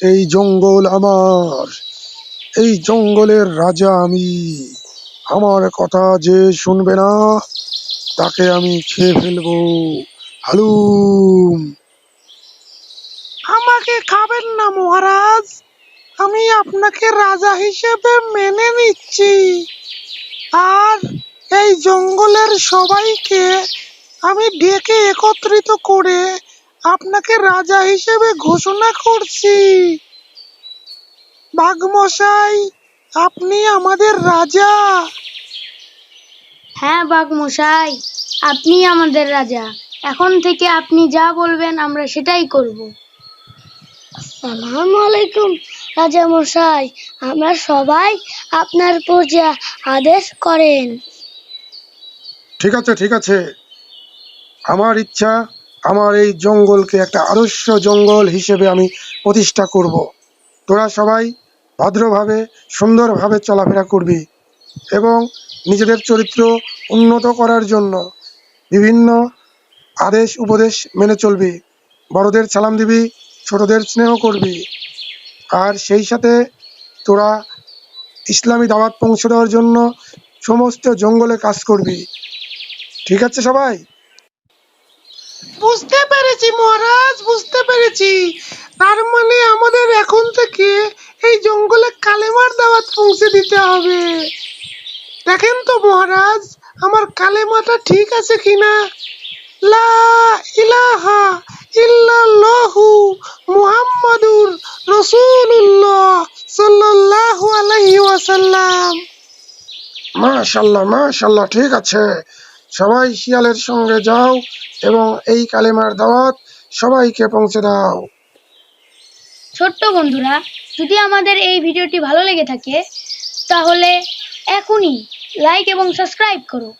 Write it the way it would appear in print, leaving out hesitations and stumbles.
এই জঙ্গল আমার, এই জঙ্গলের রাজা আমি। আমার কথা যে শুনবে না তাকে আমি খেয়ে ফেলবো। হালুম। আমাকে খাবেন না মহারাজ, আমি আপনাকে রাজা হিসেবে মেনে নিচ্ছি। আর এই জঙ্গলের সবাইকে আমি ডেকে একত্রিত করে আপনাকে রাজা হিসেবে ঘোষণা করছি। বাঘমশাই, আপনি আমাদের রাজা। হ্যাঁ বাঘমশাই, আপনি আমাদের রাজা। এখন থেকে আপনি যা বলবেন আমরা সেটাই করব। আসসালামু আলাইকুম রাজা মশাই, আমরা সবাই আপনার প্রজা, আদেশ করেন। ঠিক আছে, ঠিক আছে। আমার ইচ্ছা, আমার এই জঙ্গলকে একটা আদর্শ জঙ্গল হিসেবে আমি প্রতিষ্ঠা করব। তোরা সবাই ভদ্রভাবে, সুন্দরভাবে চলাফেরা করবি এবং নিজেদের চরিত্র উন্নত করার জন্য বিভিন্ন আদেশ উপদেশ মেনে চলবি। বড়দের সালাম দিবি, ছোটদের স্নেহ করবি। আর সেই সাথে তোরা ইসলামী দাওয়াত পৌঁছে দেওয়ার জন্য সমস্ত জঙ্গলে কাজ করবি। ঠিক আছে সবাই? বুঝতে পেরেছি মহারাজ, বুঝতে পেরেছি। তার মানে আমাদের এখন থেকে এই জঙ্গলে কালেমার দাওয়াত পৌঁছে দিতে হবে। দেখেন তো মহারাজ, আমার কালেমাটা ঠিক আছে কিনা। লা ইলাহা ইল্লাল্লাহু মুহাম্মাদুর রাসূলুল্লাহ সাল্লাল্লাহু আলাইহি ওয়াসাল্লাম। মাশাল্লাহ, মাশাল্লাহ, ঠিক আছে। সবাই শিয়ালের সঙ্গে যাও এবং এই কালেমার দাওয়াত সবাইকে পৌঁছে দাও। ছোট্ট বন্ধুরা, যদি আমাদের এই ভিডিওটি ভালো লেগে থাকে তাহলে এখনই লাইক এবং সাবস্ক্রাইব করো।